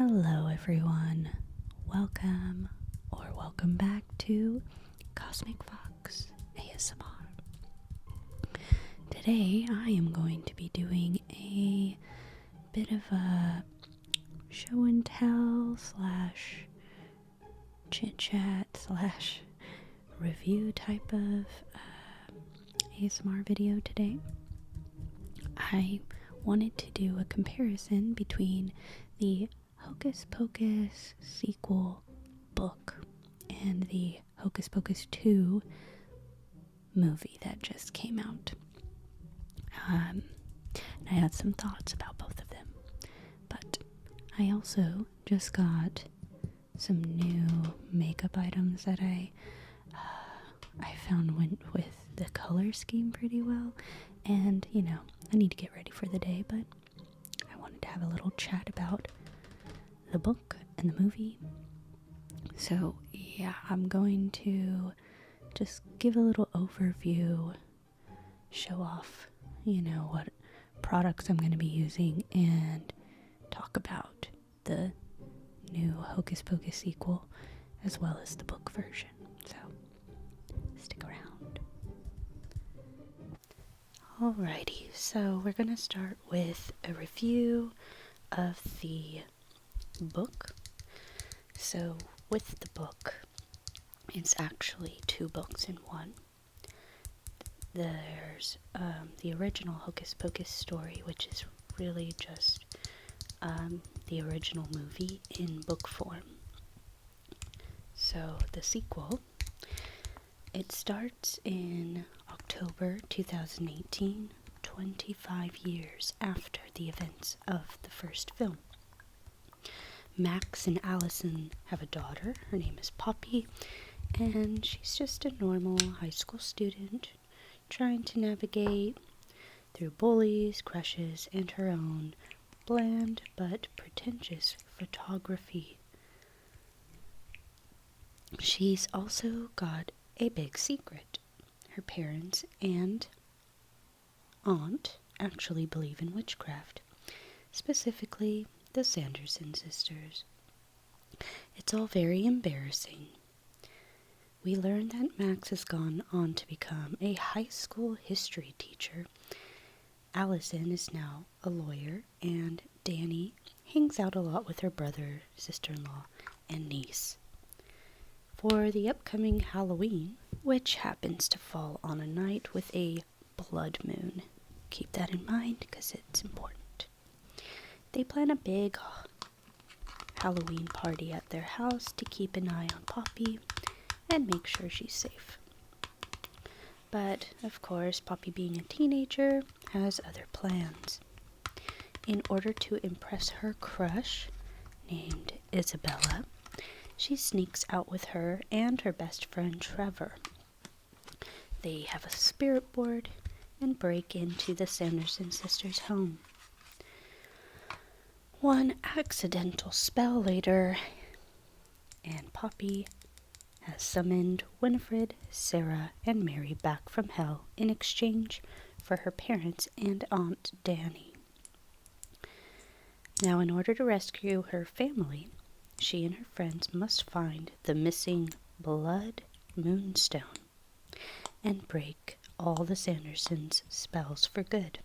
Hello everyone, welcome back to Cosmic Fox ASMR. Today I am going to be doing a bit of a show and tell slash chit chat slash review type of ASMR video today. I wanted to do a comparison between the Hocus Pocus sequel book and the Hocus Pocus 2 movie that just came out. And I had some thoughts about both of them. But I also just got some new makeup items that I found went with the color scheme pretty well. And, I need to get ready for the day, but I wanted to have a little chat about the book and the movie. So, yeah, I'm going to just give a little overview, show off, what products I'm going to be using, and talk about the new Hocus Pocus sequel as well as the book version. So, stick around. Alrighty, so we're going to start with a review of the book. So with the book, it's actually two books in one. There's the original Hocus Pocus story, which is really just the original movie in book form. So the sequel, it starts in October 2018, 25 years after the events of the first film. Max and Allison have a daughter. Her name is Poppy, and she's just a normal high school student trying to navigate through bullies, crushes, and her own bland but pretentious photography. She's also got a big secret. Her parents and aunt actually believe in witchcraft, specifically the Sanderson sisters. It's all very embarrassing. We learn that Max has gone on to become a high school history teacher. Allison is now a lawyer, and Danny hangs out a lot with her brother, sister-in-law, and niece. For the upcoming Halloween, which happens to fall on a night with a blood moon. Keep that in mind because it's important. They plan a big Halloween party at their house to keep an eye on Poppy and make sure she's safe. But, of course, Poppy being a teenager has other plans. In order to impress her crush, named Isabella, she sneaks out with her and her best friend Trevor. They have a spirit board and break into the Sanderson sisters' home. One accidental spell later, and Poppy has summoned Winifred, Sarah, and Mary back from hell in exchange for her parents and Aunt Danny. Now, in order to rescue her family, she and her friends must find the missing blood moonstone and break all the Sandersons' spells for good.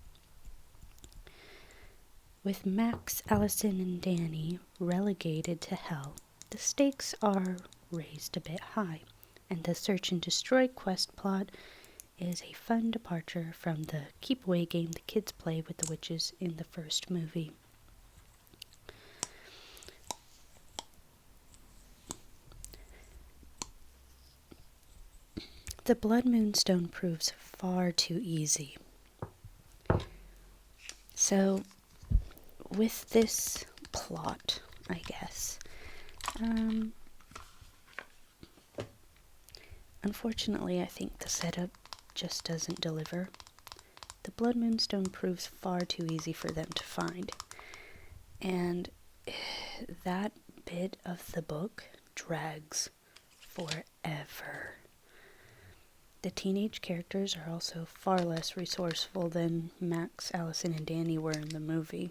With Max, Allison, and Danny relegated to hell, the stakes are raised a bit high, and the search and destroy quest plot is a fun departure from the keep away game the kids play with the witches in the first movie. The blood moonstone proves far too easy. So, with this plot, I guess, unfortunately, I think the setup just doesn't deliver. The blood moonstone proves far too easy for them to find, and that bit of the book drags forever. The teenage characters are also far less resourceful than Max, Allison, and Danny were in the movie.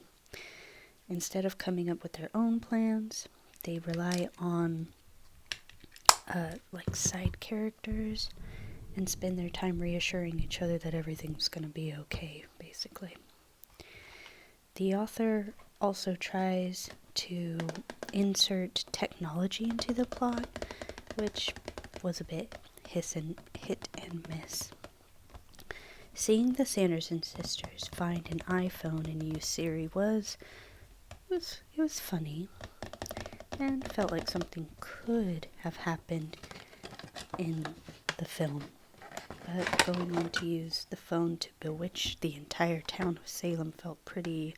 instead of coming up with their own plans, they rely on like side characters and spend their time reassuring each other that everything's going to be okay, basically. The author also tries to insert technology into the plot, which was a bit hit and miss. Seeing the Sanderson sisters find an iPhone and use Siri was funny, and felt like something could have happened in the film. But going on to use the phone to bewitch the entire town of Salem felt pretty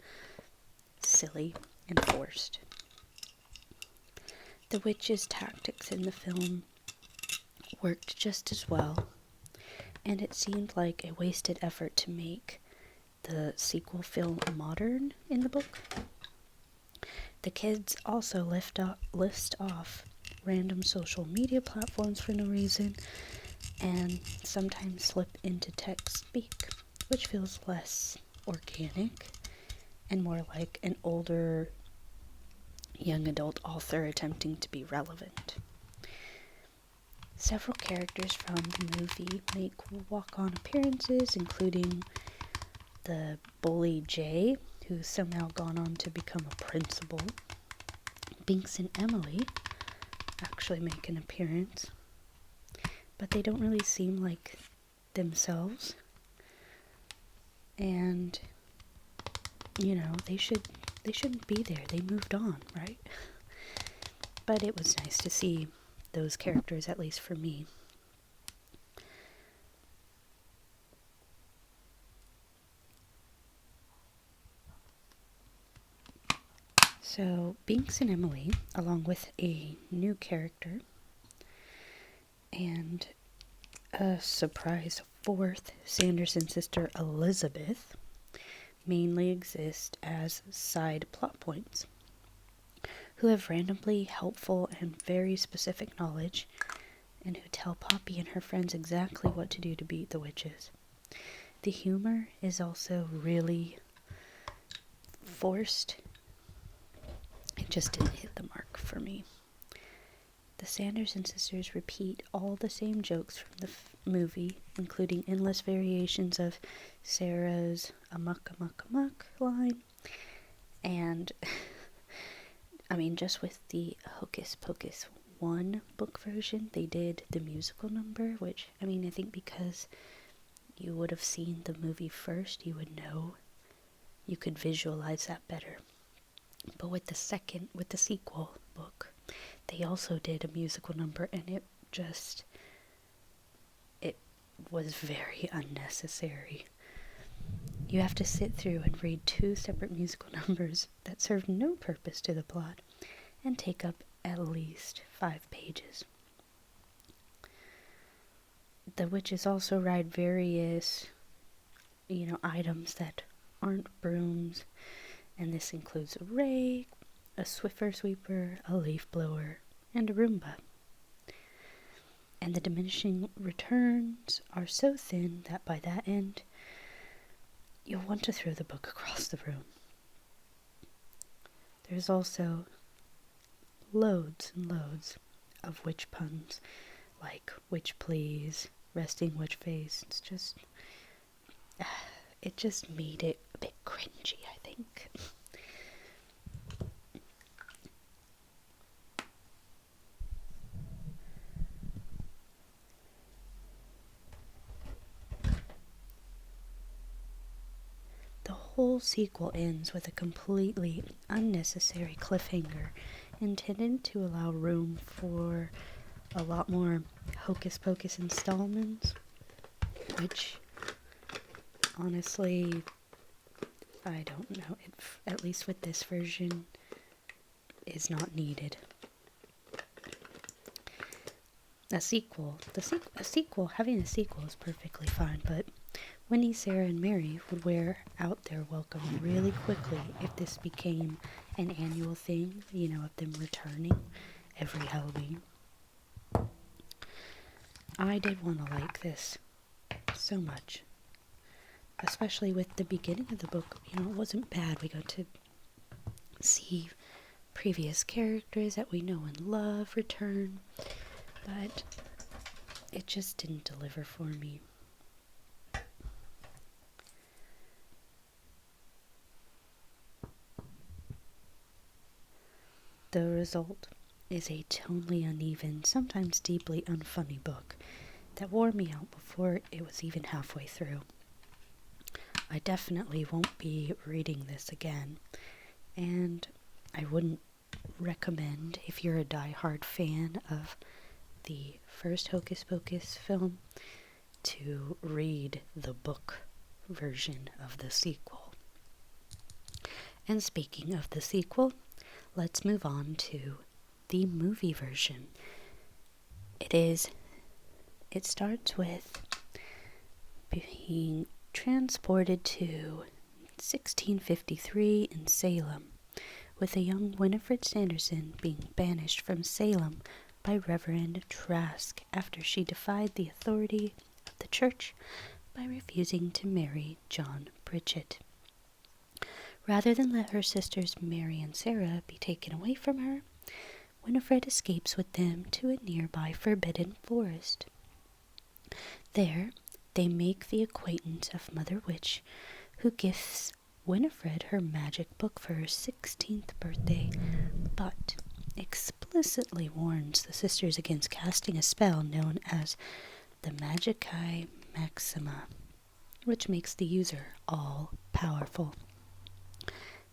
silly and forced. The witch's tactics in the film worked just as well, and it seemed like a wasted effort to make the sequel feel modern in the book. The kids also list off random social media platforms for no reason, and sometimes slip into text speak, which feels less organic and more like an older young adult author attempting to be relevant. Several characters from the movie make walk-on appearances, including the bully Jay, who's somehow gone on to become a principal. Binks and Emily actually make an appearance, but they don't really seem like themselves. And, you know, they shouldn't be there. They moved on, right? But it was nice to see those characters, at least for me. So, Binks and Emily, along with a new character and a surprise fourth Sanderson sister, Elizabeth, mainly exist as side plot points, who have randomly helpful and very specific knowledge, and who tell Poppy and her friends exactly what to do to beat the witches. The humor is also really forced. It just didn't hit the mark for me. The Sanderson sisters repeat all the same jokes from the movie, including endless variations of Sarah's "amuck, amuck, amuck" line, and I mean, just with the Hocus Pocus 1 book version, they did the musical number, which, I mean, I think because you would have seen the movie first, you would know, you could visualize that better. But with the sequel book, they also did a musical number, and it was very unnecessary. You have to sit through and read 2 separate musical numbers that serve no purpose to the plot and take up at least 5 pages. The witches also ride various, items that aren't brooms, and this includes a rake, a Swiffer sweeper, a leaf blower, and a Roomba. And the diminishing returns are so thin that by that end, you'll want to throw the book across the room. There's also loads and loads of witch puns, like witch please, resting witch face. It just made it a bit cringy, I think. The whole sequel ends with a completely unnecessary cliffhanger intended to allow room for a lot more Hocus Pocus installments, which, honestly, I don't know, at least with this version, is not needed. Having a sequel is perfectly fine, but Winnie, Sarah, and Mary would wear out their welcome really quickly if this became an annual thing, of them returning every Halloween. I did want to like this so much, especially with the beginning of the book. It wasn't bad. We got to see previous characters that we know and love return, but it just didn't deliver for me. The result is a tonally uneven, sometimes deeply unfunny book that wore me out before it was even halfway through. I definitely won't be reading this again, and I wouldn't recommend, if you're a die-hard fan of the first Hocus Pocus film, to read the book version of the sequel. And speaking of the sequel, let's move on to the movie version. It starts with being transported to 1653 in Salem, with a young Winifred Sanderson being banished from Salem by Reverend Trask after she defied the authority of the church by refusing to marry John Bridget. Rather than let her sisters Mary and Sarah be taken away from her, Winifred escapes with them to a nearby forbidden forest. There, they make the acquaintance of Mother Witch, who gifts Winifred her magic book for her 16th birthday, but explicitly warns the sisters against casting a spell known as the Magicae Maxima, which makes the user all-powerful.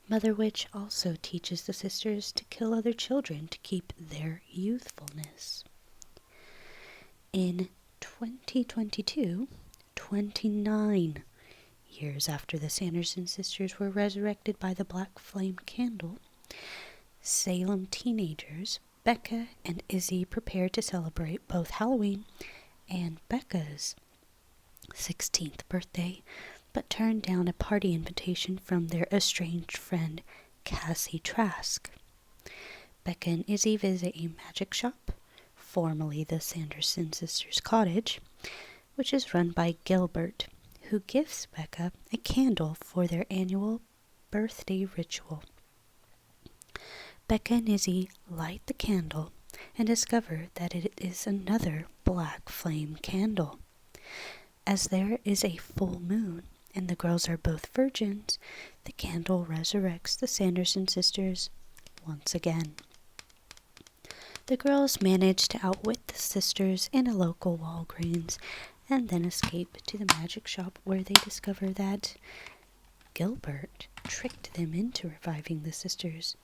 Mother Witch also teaches the sisters to kill other children to keep their youthfulness. In 2022, 29 years after the Sanderson sisters were resurrected by the Black Flame Candle, Salem teenagers Becca and Izzy prepare to celebrate both Halloween and Becca's 16th birthday, but turn down a party invitation from their estranged friend, Cassie Trask. Becca and Izzy visit a magic shop, formerly the Sanderson sisters' cottage, which is run by Gilbert, who gifts Becca a candle for their annual birthday ritual. Becca and Izzy light the candle and discover that it is another black flame candle. As there is a full moon, and the girls are both virgins, the candle resurrects the Sanderson sisters once again. The girls manage to outwit the sisters in a local Walgreens, and then escape to the magic shop where they discover that Gilbert tricked them into reviving the sisters.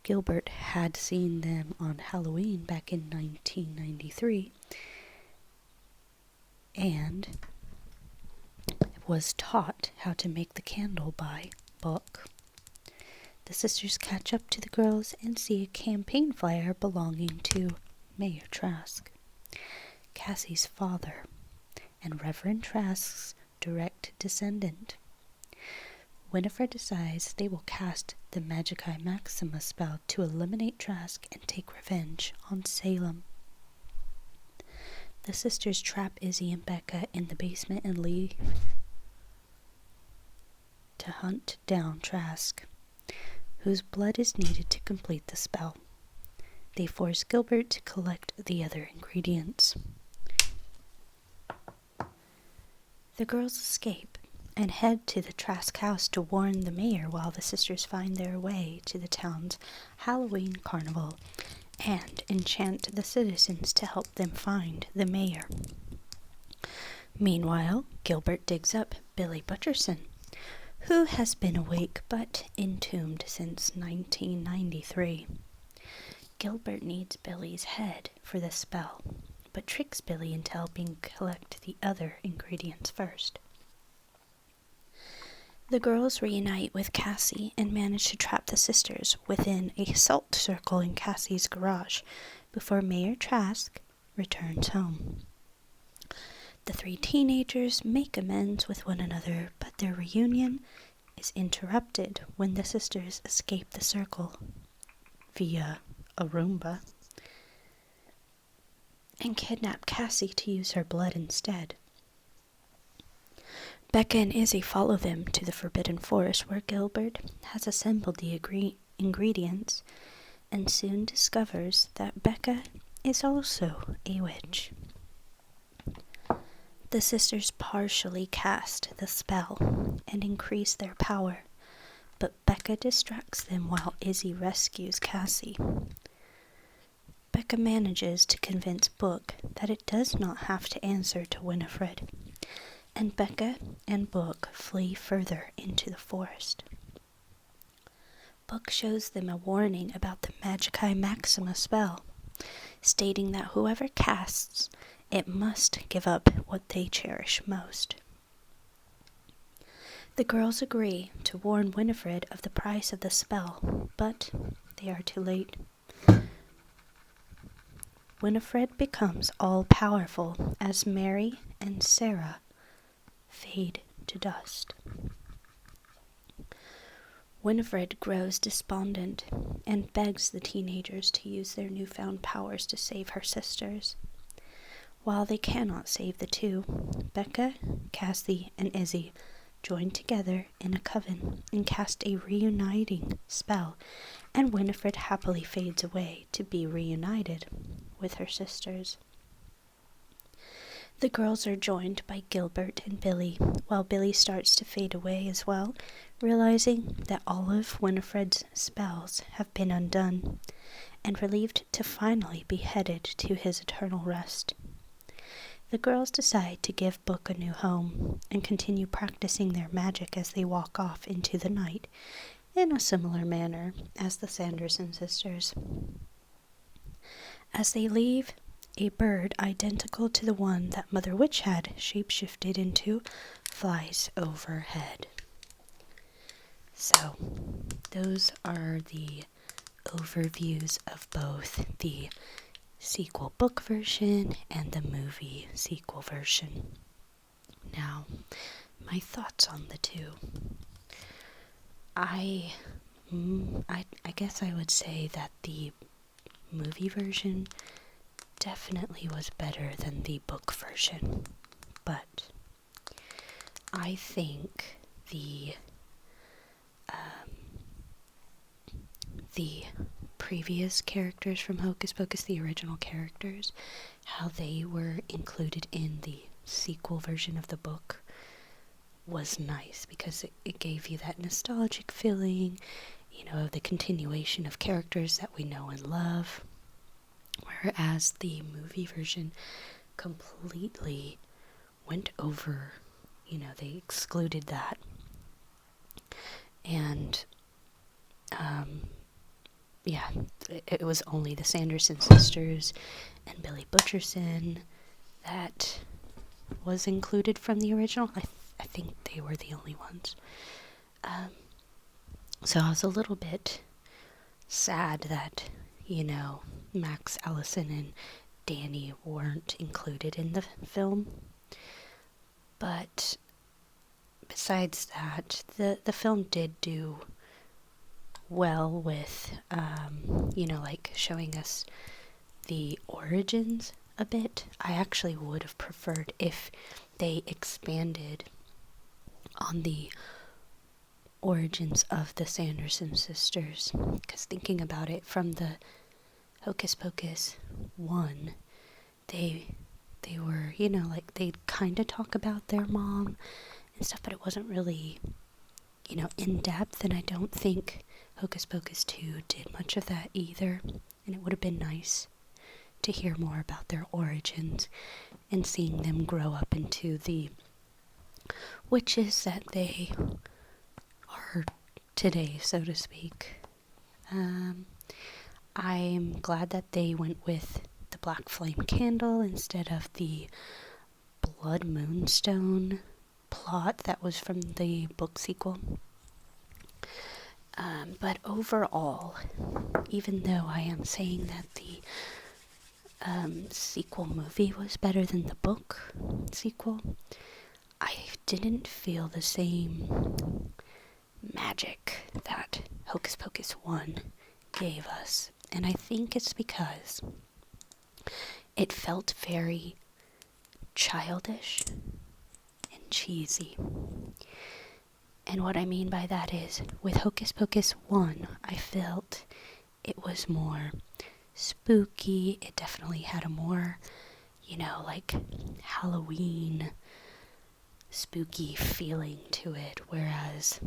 Gilbert had seen them on Halloween back in 1993, and was taught how to make the candle by book. The sisters catch up to the girls and see a campaign flyer belonging to Mayor Trask, Cassie's father, and Reverend Trask's direct descendant. Winifred decides they will cast the Magicae Maxima spell to eliminate Trask and take revenge on Salem. The sisters trap Izzy and Becca in the basement and leave to hunt down Trask, whose blood is needed to complete the spell. They force Gilbert to collect the other ingredients. The girls escape and head to the Trask house to warn the mayor while the sisters find their way to the town's Halloween carnival and enchant the citizens to help them find the mayor. Meanwhile, Gilbert digs up Billy Butcherson, who has been awake but entombed since 1993. Gilbert needs Billy's head for the spell, but tricks Billy into helping collect the other ingredients first. The girls reunite with Cassie and manage to trap the sisters within a salt circle in Cassie's garage before Mayor Trask returns home. The three teenagers make amends with one another, but their reunion is interrupted when the sisters escape the circle via a Roomba and kidnap Cassie to use her blood instead. Becca and Izzy follow them to the Forbidden Forest, where Gilbert has assembled the ingredients and soon discovers that Becca is also a witch. The sisters partially cast the spell and increase their power, but Becca distracts them while Izzy rescues Cassie. Becca manages to convince Book that it does not have to answer to Winifred, and Becca and Book flee further into the forest. Book shows them a warning about the Magicae Maxima spell, stating that whoever casts it must give up what they cherish most. The girls agree to warn Winifred of the price of the spell, but they are too late. Winifred becomes all-powerful as Mary and Sarah fade to dust. Winifred grows despondent and begs the teenagers to use their newfound powers to save her sisters. While they cannot save the two, Becca, Cassie, and Izzy join together in a coven and cast a reuniting spell, and Winifred happily fades away to be reunited with her sisters. The girls are joined by Gilbert and Billy, while Billy starts to fade away as well, realizing that all of Winifred's spells have been undone, and relieved to finally be headed to his eternal rest. The girls decide to give Book a new home and continue practicing their magic as they walk off into the night in a similar manner as the Sanderson sisters. As they leave, a bird identical to the one that Mother Witch had shapeshifted into flies overhead. So, those are the overviews of both the sequel book version and the movie sequel version. Now, my thoughts on the two. I guess I would say that the movie version definitely was better than the book version, but I think the previous characters from Hocus Pocus, the original characters, how they were included in the sequel version of the book was nice, because it gave you that nostalgic feeling, of the continuation of characters that we know and love, whereas the movie version completely went over, they excluded that, and it was only the Sanderson sisters and Billy Butcherson that was included from the original. I think they were the only ones. So I was a little bit sad that, Max, Allison, and Danny weren't included in the film. But besides that, the film did do well with, showing us the origins a bit. I actually would have preferred if they expanded on the origins of the Sanderson sisters, because thinking about it, from the Hocus Pocus 1, they were, they'd kind of talk about their mom and stuff, but it wasn't really, in depth, and I don't think Hocus Pocus 2 did much of that either, and it would have been nice to hear more about their origins and seeing them grow up into the witches that they are today, so to speak. I'm glad that they went with the Black Flame Candle instead of the Blood Moonstone plot that was from the book sequel. But overall, even though I am saying that the sequel movie was better than the book sequel, I didn't feel the same magic that Hocus Pocus 1 gave us. And I think it's because it felt very childish in cheesy. And what I mean by that is, with Hocus Pocus 1, I felt it was more spooky. It definitely had a more, like Halloween spooky feeling to it, whereas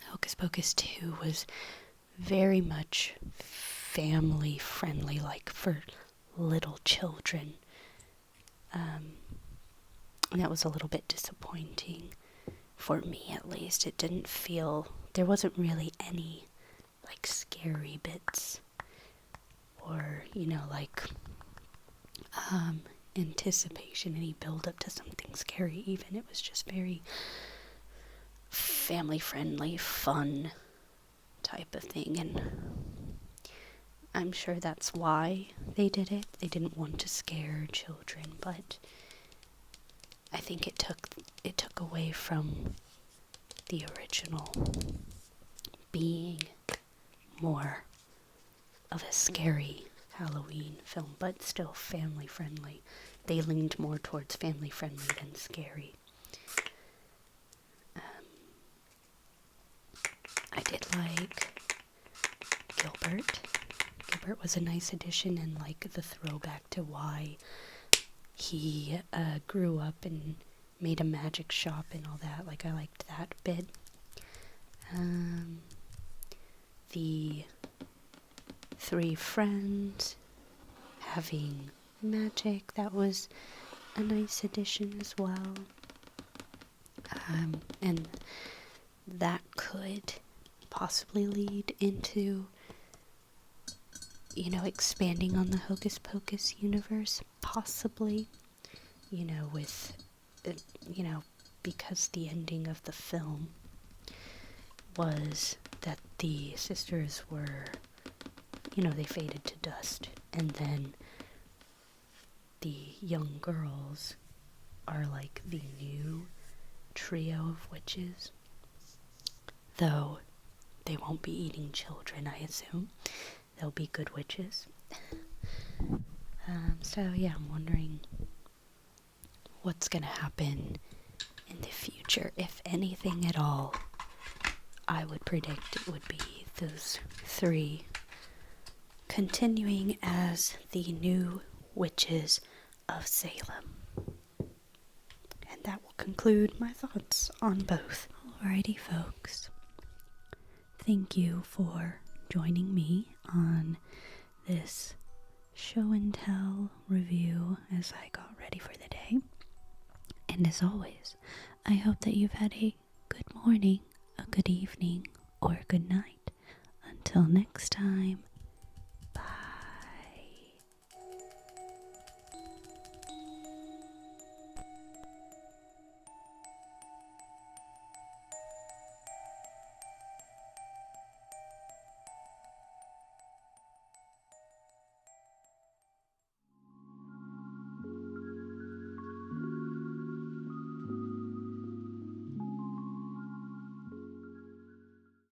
Hocus Pocus 2 was very much family friendly, like for little children. And that was a little bit disappointing, for me at least. It didn't feel, there wasn't really any, like, scary bits, or, anticipation, any build up to something scary even. It was just very family friendly, fun type of thing, and I'm sure that's why they did it. They didn't want to scare children, but I think it took away from the original being more of a scary Halloween film, but still family friendly. They leaned more towards family friendly than scary. I did like Gilbert. Gilbert was a nice addition, and like the throwback to why he grew up and made a magic shop and all that. Like, I liked that bit. The 3 friends having magic, that was a nice addition as well. And that could possibly lead into, expanding on the Hocus Pocus universe, possibly, with, because the ending of the film was that the sisters were, they faded to dust, and then the young girls are like the new trio of witches, though they won't be eating children, I assume. They'll be good witches. So yeah, I'm wondering what's gonna happen in the future, if anything at all. I would predict it would be those 3 continuing as the new witches of Salem. And that will conclude my thoughts on both. Alrighty, folks. Thank you for joining me on this show and tell review as I got ready for the day. And as always, I hope that you've had a good morning, a good evening, or a good night. Until next time,